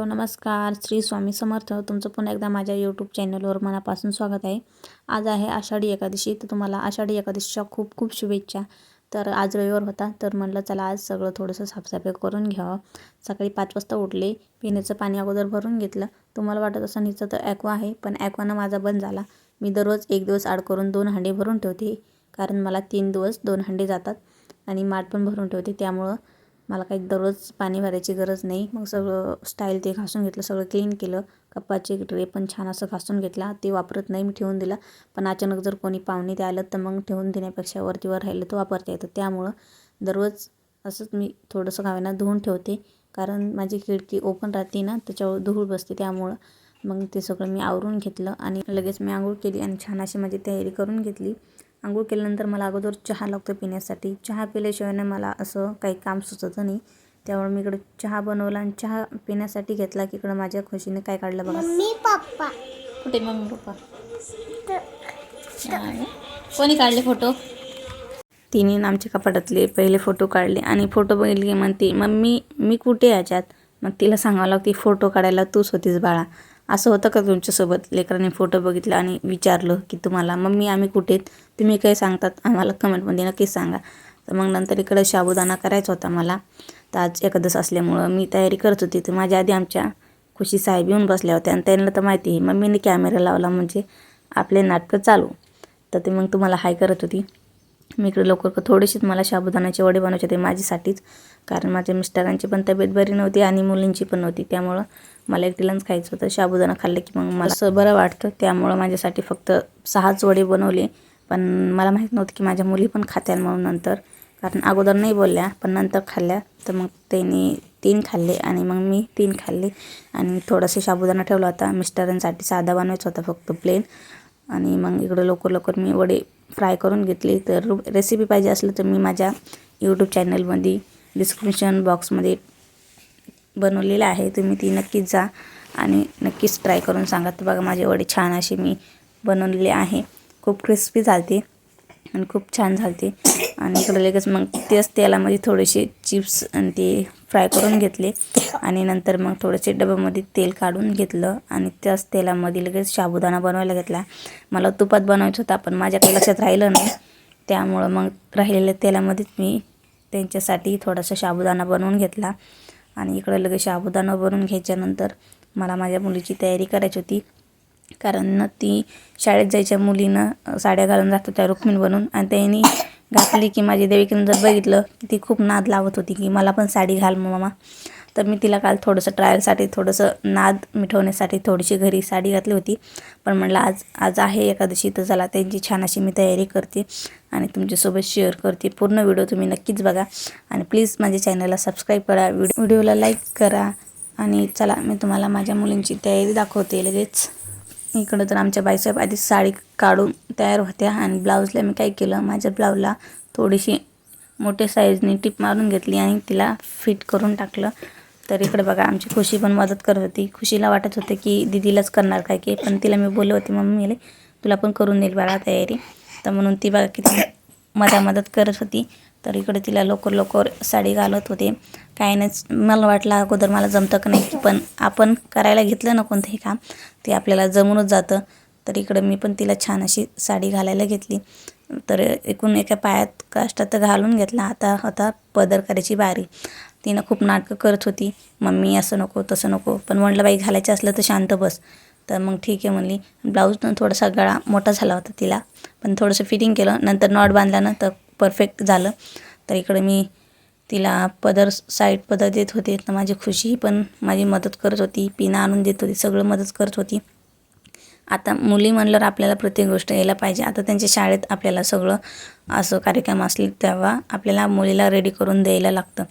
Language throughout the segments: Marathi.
नमस्कार. श्री स्वामी समर्थ. तुमचं पुन्हा एकदा माझ्या यूट्यूब चॅनलवर मनापासून स्वागत आहे. आज आहे आषाढी एकादशी. तर तुम्हाला आषाढी एकादशीच्या खूप खूप शुभेच्छा. तर आज रविवार होता, तर म्हटलं चला आज सगळं थोडंसं साफसफाई करून घ्यावं. सकाळी 5 वाजता उठले, पिण्याचं पाणी अगोदर भरून घेतलं. तुम्हाला वाटत असं हिचं तर ॲक्वा आहे, पण ॲक्वानं माझा बंद झाला. मी दररोज एक दिवस आड करून 2 हांडे भरून ठेवते, कारण मला 3 दिवस 2 हांडे जातात आणि माठ पण भरून ठेवते. त्यामुळं मला काही दररोज पाणी भरायची गरज नाही. मग सगळं स्टाईल ते घासून घेतलं, सगळं क्लीन केलं. कपाचे ट्रे पण छान असं घासून घेतला. ते वापरत नाही, मी ठेवून दिला. पण अचानक जर कोणी पाहुणे ते आलं तर मग ठेवून देण्यापेक्षा वरतीवर राहिलं तर वापरता येतं. त्यामुळं दररोज असंच मी थोडंसं गावांना धुवून ठेवते, कारण माझी खिडकी ओपन राहते ना, त्याच्यावर धूळ बसते. त्यामुळं मग ते सगळं मी आवरून घेतलं आणि लगेच मी आंघोळ केली आणि छान अशी माझी तयारी करून घेतली. आंघोळ केल्यानंतर मला अगोदर चहा लागतो पिण्यासाठी. चहा पिल्याशिवाय मला असं काही काम सुचतं नाही. त्यामुळे मी इकडे चहा बनवला आणि चहा पिण्यासाठी घेतला की इकडं माझ्या खुशीने काय काढलं बघा. मम्मी पप्पा कुठे मम्मी पप्पा? कोणी काढले फोटो? तिने आमच्या कपाटातले पहिले फोटो काढले आणि फोटो बघितले की म्हणते, मम्मी मी कुठे याच्यात? मग तिला सांगावं लागते, फोटो काढायला तूच होतीस बाळा. असं होतं का तुमच्यासोबत? लेकरांनी फोटो बघितला आणि विचारलं की तुम्हाला मम्मी आम्ही कुठे आहेत? तुम्ही काय सांगतात आम्हाला कमेंटमध्ये नक्कीच सांगा. तर मग नंतर इकडं साबुदाणा करायचा होता मला. तर आज एकादश असल्यामुळं मी तयारी करत होती. तर माझ्या आधी आमच्या खुशी साहेब येऊन बसल्या होत्या आणि त्यांना तर माहिती आहे मम्मीने कॅमेरा लावला म्हणजे आपले नाटकं चालू. तर ते मग तुम्हाला हाय करत होती. मी इकडे लवकर थोडीशीच मला साबुदाण्याचे वडे बनवायचे होते माझ्यासाठीच, कारण माझ्या मिस्टरांची पण तब्येत बरी नव्हती आणि मुलींची पण नव्हती. त्यामुळं मला एकटीलाच खायचं होतं. साबुदाणा खाल्लं की मग मला असं बरं वाटतं. त्यामुळं माझ्यासाठी फक्त 6च वडे बनवले. पण मला माहीत नव्हतं की माझ्या मुली पण खात्याल म्हणून नंतर, कारण अगोदर नाही बोलल्या पण नंतर खाल्ल्या. तर मग त्यांनी 3 खाल्ले आणि मग मी 3 खाल्ले आणि थोडंसं साबुदाणा ठेवला होता. मिस्टरांसाठी साधा बनवायचा होता फक्त प्लेन. आणि मग इकडं लवकर मी वडे फ्राय करून घेतले. तर रेसिपी पाहिजे असलं तर मी माझ्या यूट्यूब चॅनलमध्ये डिस्क्रिप्शन बॉक्समध्ये बनवलेलं आहे, तुम्ही ती नक्कीच जा आणि नक्कीच ट्राय करून सांगा. तर बघा माझे वडे छान असे मी बनवलेले आहे. खूप क्रिस्पी झालते आणि खूप छान झालते. आणि इकडं लगेच मग तेच तेलामध्ये थोडेसे चिप्स आणि ते फ्राय करून घेतले आणि नंतर मग थोडेसे डब्यामध्ये तेल काढून घेतलं आणि त्याच तेलामध्ये लगेच साबुदाणा बनवायला घेतला. मला तुपात बनवायचं होता पण माझ्याकडे लक्षात राहिलं नाही. त्यामुळं मग राहिलेल्या तेलामध्येच मी त्यांच्यासाठी थोडासा साबुदाणा बनवून घेतला. आणि इकडं लगेच साबुदाणा बनवून घ्यायच्यानंतर मला माझ्या मुलीची तयारी करायची होती, कारण ती शाळेत जायच्या मुलीनं साड्या घालून जात होत्या रुक्मिणी बनून. आणि त्यांनी घातली की माझी देविकेनं जर बघितलं की ती खूप नाद लावत होती की मला पण साडी घाल मामा. तर मी तिला काल थोडंसं ट्रायलसाठी थोडंसं नाद मिटवण्यासाठी थोडीशी घरी साडी घातली होती. पण म्हटलं आज आहे एकादशी, तर चला त्यांची छान अशी मी तयारी करते आणि तुमच्यासोबत शेअर करते. पूर्ण व्हिडिओ तुम्ही नक्कीच बघा आणि प्लीज माझ्या चॅनलला सबस्क्राईब करा, व्हिडिओला लाईक करा. आणि चला मी तुम्हाला माझ्या मुलींची तयारी दाखवते लगेच. इकडं तर आमच्या बाईसाहेब आधीच साडी काढून तयार होत्या आणि ब्लाऊजला मी काय केलं, माझ्या ब्लाऊजला थोडीशी मोठ्या साईजने टिप मारून घेतली आणि तिला फिट करून टाकलं. तर इकडे बघा आमची खुशी पण मदत करत होती. खुशीला वाटत होते की दीदीलाच करणार काय की, पण तिला मी बोलले होते मम्मीला तुला पण करून देईल बाळा तयारी. तर म्हणून ती बघा किती मदत करत होती. तर इकडे तिला लवकर साडी घालत होते. काही नाही, मला वाटलं अगोदर मला जमतं का नाही, पण आपण करायला घेतलं ना कोणतंही काम ते आपल्याला जमूनच जातं. तर इकडं मी पण तिला छान अशी साडी घालायला घेतली. तर एकूण एका पायात काष्टात घालून घेतला. आता होता पदर करायची बारी. तिनं खूप नाटकं करत होती, मम्मी असं नको तसं नको. पण म्हटलं बाई घालायचं असलं तर शांत बस. तर मग ठीक आहे म्हणली. ब्लाऊजनं थोडासा गळा मोठा झाला होता तिला, पण थोडंसं फिटिंग केलं. नंतर नॉट बांधल्यानं तर परफेक्ट झालं. तर इकडं मी तिला साईड पदर देत होते. तर माझी खुशी पण माझी मदत करत होती, पिना आणून देत होती, सगळं मदत करत होती. आता मुली म्हणल्यावर आपल्याला प्रत्येक गोष्ट यायला पाहिजे. आता त्यांच्या शाळेत आपल्याला सगळं असं कार्यक्रम असले तेव्हा आपल्याला मुलीला रेडी करून द्यायला लागतं.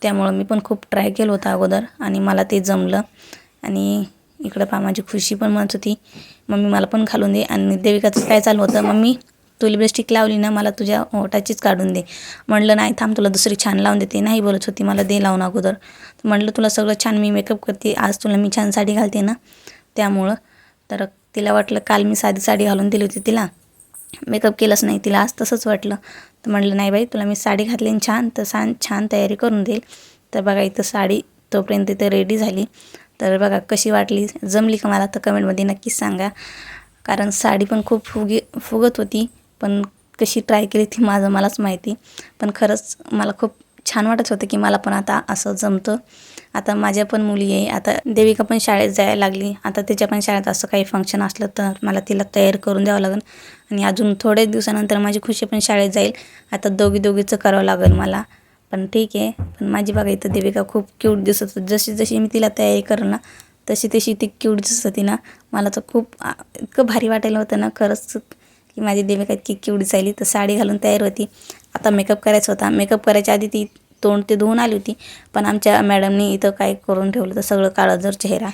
त्यामुळं मी पण खूप ट्राय केलं होतं अगोदर आणि मला ते जमलं. आणि इकडं पहा माझी खुशी पण म्हणत होती मम्मी मला पण घालून दे. आणि देविकाचं काय चालू होतं, मम्मी तू लिपस्टिक लावली ना मला तुझ्या ओठाचीच काढून दे. म्हटलं नाही थांब तुला दुसरी छान लावून देते. नाही बोलत होती मला दे लावून अगोदर. म्हटलं तुला सगळं छान मी मेकअप करते, आज तुला मी छान साडी घालते ना त्यामुळं. तर तिला वाटलं काल मी साधी साडी घालून दिली होती तिला, मेकअप केलंच नाही. तिला आज तसंच वाटलं. तर म्हटलं नाही बाई तुला मी साडी घातली छान, तर छान तयारी करून देईल. तर बघा इथं साडी तोपर्यंत इथं रेडी झाली. तर बघा कशी वाटली, जमली का मला तर कमेंटमध्ये नक्कीच सांगा. कारण साडी पण खूप फुगत होती, पण कशी ट्राय केली ती मलाच माहिती. पण खरंच मला खूप छान वाटत होतं की मला पण आता असं जमतं. आता माझ्या पण मुली आहे, आता देविका पण शाळेत जायला लागली. आता तिच्या पण शाळेत असं काही फंक्शन असलं तर मला तिला तयार करून द्यावं लागेल. आणि अजून थोड्याच दिवसानंतर माझी खुशी पण शाळेत जाईल. आता दोघीचं करावं लागेल मला. पण ठीक आहे. पण माझी बघा इथं देविका खूप क्यूट दिसत होती. जशी मी तिला तयारी करेल ना तशी ती क्यूट दिसत होती ना. मला तर खूप इतकं भारी वाटायला होतं ना खरंच की माझी देविका इतकी क्यूट दिसायली. तर साडी घालून तयार होती. आता मेकअप करायचा होता. मेकअप करायच्या आधी ती तोंड ते धुवून आली होती. पण आमच्या मॅडमनी इथं काय करून ठेवलं तर सगळं काळं जर चेहरा.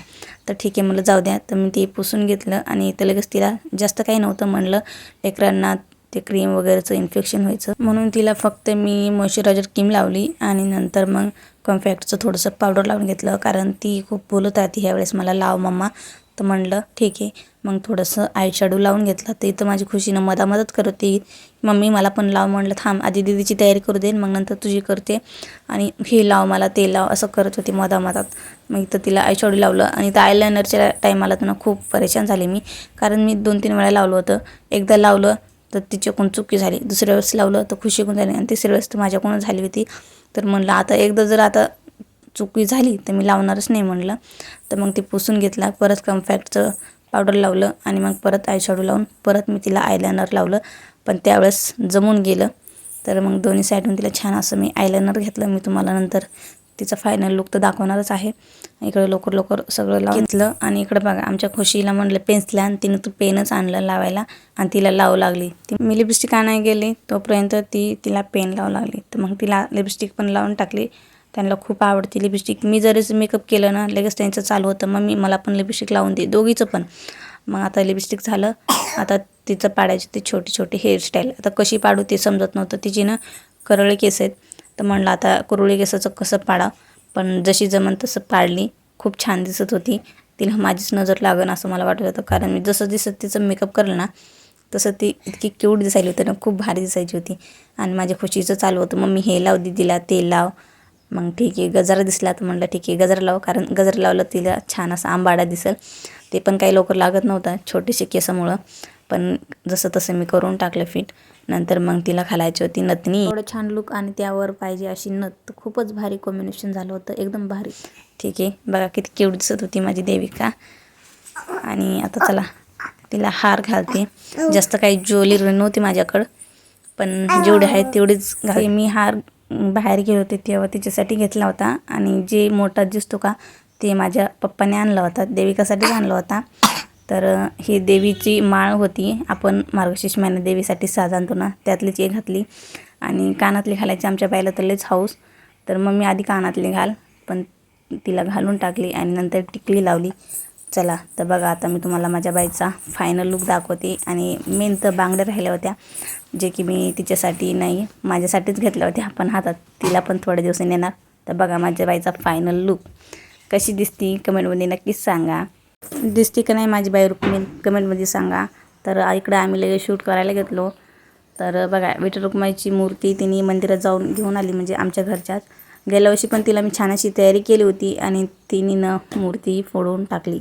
तर ठीक आहे म्हणलं जाऊ द्या. तर मी ते पुसून घेतलं आणि इथं लगेच तिला जास्त काही नव्हतं म्हणलं लेकरांना ते क्रीम वगैरेचं इन्फेक्शन व्हायचं म्हणून तिला फक्त मी मॉइश्चरायझर क्रीम लावली आणि नंतर मग कॉम्पॅक्टचं थोडंसं पावडर लावून घेतलं. कारण ती खूप बोलत राहते ह्यावेळेस मला लाव मम्मा. तर म्हणलं ठीक आहे. मग थोडंसं आय शॅडो लावून घेतलं. तर इथं माझी खुशीनं मदत करत होती, मम्मी मला पण लाव. म्हणलं थांब आधी दीदीची तयारी करू दे मग नंतर तुझी करते. आणि हे लाव मला ते लाव असं करत होती मधात. मग इथं तिला आय शॅडो लावलं आणि त्या आयलायनरच्या टायमाला तर खूप परेशान झाले मी. कारण मी 2-3 वेळा लावलं होतं. एकदा लावलं तर तिच्याकडून चुकी झाली, दुसऱ्या वेळेस लावलं तर खुशीकडून झाली आणि तिसऱ्या वेळेस तर माझ्याकडून झाली होती. तर म्हणलं आता एकदा जर आता चुकी झाली तर मी लावणारच नाही म्हणलं. तर मग ते पुसून घेतला. परत कॉम्पॅक्टचं पावडर लावलं आणि मग परत आय शॅडो लावून परत मी तिला आयलायनर लावलं. पण त्यावेळेस जमून गेलं. तर मग दोन्ही साईडून तिला छान असं मी आयलायनर घेतलं. मी तुम्हाला नंतर तिचा फायनल लुक तर दाखवणारच आहे. इकडे लवकर सगळं लावून घेतलं आणि इकडे बघा आमच्या खुशीला म्हणलं पेन्सिल आण. तिनं तू पेनच आणलं लावायला आणि तिला लावू लागली. मी लिपस्टिक आणायला गेली तोपर्यंत तिला पेन लावू लागली. तर मग तिला लिपस्टिक पण लावून टाकली. त्यांना खूप आवडते लिपस्टिक. मी जरीच मेकअप केलं ना लगेच त्यांचं चालू होतं मम्मी मला पण लिपस्टिक लावून दे, दोघीचं पण. मग आता लिपस्टिक झालं. आता तिचं पाडायची ती छोटी हेअरस्टाईल. आता कशी पाडू ते समजत नव्हतं. तिची ना करळे केस आहेत. तर म्हणलं आता कुरळी केसाचं कसं पाडा. पण जशी जमन तसं पाडली. खूप छान दिसत होती. तिला माझीच नजर लागन असं मला वाटत होतं. कारण मी जसं दिसत तिचं मेकअप करलं ना तसं ती इतकी क्यूट दिसायली होती ना, खूप भारी दिसायची होती. आणि माझ्या खुशीचं चालू होतं मम्मी हे लाव दीदीला ते लाव. मग ठीक आहे गजरा दिसला तर म्हणलं ठीक आहे गजरा लाव. कारण गजरा लावलं तिला छान असा आंबाडा दिसेल. ते पण काही लवकर लागत नव्हतं छोटीशी केसामुळं. पण जसं तसं मी करून टाकलं फिट. नंतर मग तिला घालायची होती नथनी. एवढं छान लुक आणि त्यावर पाहिजे अशी नथ. तर खूपच भारी कॉम्बिनेशन झालं होतं, एकदम भारी. ठीक आहे बघा किती क्यूट दिसत होती माझी देविका. आणि आता चला तिला हार घालते. जास्त काही ज्वेलरी नव्हती माझ्याकडं, पण जेवढे आहेत तेवढीच घालते. मी हार बाहेर गेले होते तेव्हा तिच्यासाठी घेतला होता. आणि जे मोठा दिसतो का ते माझ्या पप्पाने आणला होता, देविकासाठीच आणला होता. तर ही देवीची माळ होती. आपण मार्गशीर्ष महिन्यात देवीसाठी साज आणतो ना त्यातलीच एक घातली. आणि कानातली घालायची आमच्या बाईला तर लयच हाऊस. तर मग मी आधी कानातली घाल पण तिला घालून टाकली आणि नंतर टिकली लावली. चला तर बघा आता मी तुम्हाला माझ्या बाईचा फायनल लुक दाखवते. आणि मेन तर बांगड्या राहिल्या होत्या जे की मी तिच्यासाठी नाही माझ्यासाठीच घेतल्या होत्या. पण हातात तिला पण थोड्या दिवसांनी येणार. तर बघा माझ्या बाईचा फायनल लुक कशी दिसती कमेंटमध्ये नक्कीच सांगा. दिसती का नाही माझी बाई रुक्मिणी कमेंटमध्ये सांगा. तर इकडे आम्ही लगेच शूट करायला घेतलो. तर बघा विठ्ठल रुक्माईची मूर्ती तिने मंदिरात जाऊन घेऊन आली म्हणजे आमच्या घरच्यात. गेल्या वर्षी पण तिला मी छान अशी तयारी केली होती आणि तिने मूर्ती फोडून टाकली.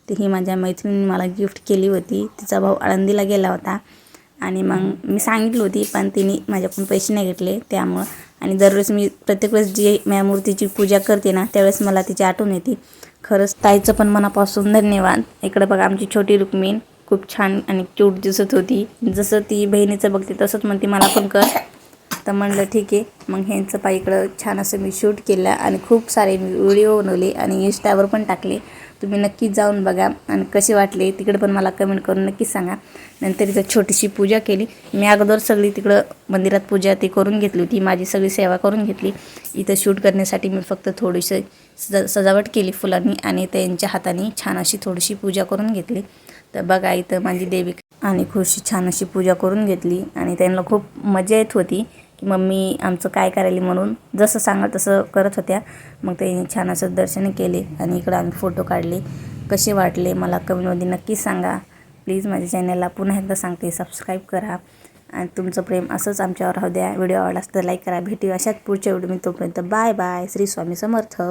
ती ही माझ्या मैत्रिणीने मला गिफ्ट केली होती. तिचा भाऊ आळंदीला गेला होता आणि मग मी सांगितली होती पण तिने माझ्याकडून पैसे नाही घेतले त्यामुळं. आणि दरवेळेस मी प्रत्येक वेळेस जी माझ्या मूर्तीची पूजा करते ना त्यावेळेस मला तिची आठवण येते. खरंच ताईचं पण मनापासून धन्यवाद. इकडं बघा आमची छोटी रुक्मिणी खूप छान आणि क्यूट दिसत होती. जसं ती बहिणीचं बघते तसंच म्हणते मला पण कर. तर म्हणलं ठीक आहे. मग ह्यांचं पाय इकडं छान असं मी शूट केलं आणि खूप सारे व्हिडिओ बनवले आणि इंस्टावर पण टाकले. तुम्ही नक्कीच जाऊन बघा आणि कसे वाटले तिकडे पण मला कमेंट करून नक्कीच सांगा. नंतर इथं छोटीशी पूजा केली. मी अगोदर सगळी तिकडं मंदिरात पूजा ती करून घेतली होती. माझी सगळी सेवा करून घेतली. इथं शूट करण्यासाठी मी फक्त थोडीशी सजावट केली फुलांनी आणि त्यांच्या हाताने छान अशी थोडीशी पूजा करून घेतली. तर बघा इथं माझी देविका आणि खुशी छान अशी पूजा करून घेतली आणि त्यांना खूप मजा येत होती की मम्मी आमचं काय करायली म्हणून. जसं सांगा तसं करत होत्या. मग त्यांनी छान असं दर्शन केले आणि इकडं आम्ही फोटो काढले. कसे वाटले मला कमेंटमध्ये नक्कीच सांगा. प्लीज माझ्या चॅनलला पुन्हा एकदा सांगते सबस्क्राईब करा आणि तुमचं प्रेम असंच आमच्यावर राहू द्या. व्हिडिओ आवडला तर लाईक करा. भेटूया अशाच पुढच्या व्हिडिओ मी तोपर्यंत बाय बाय. श्री स्वामी समर्थ.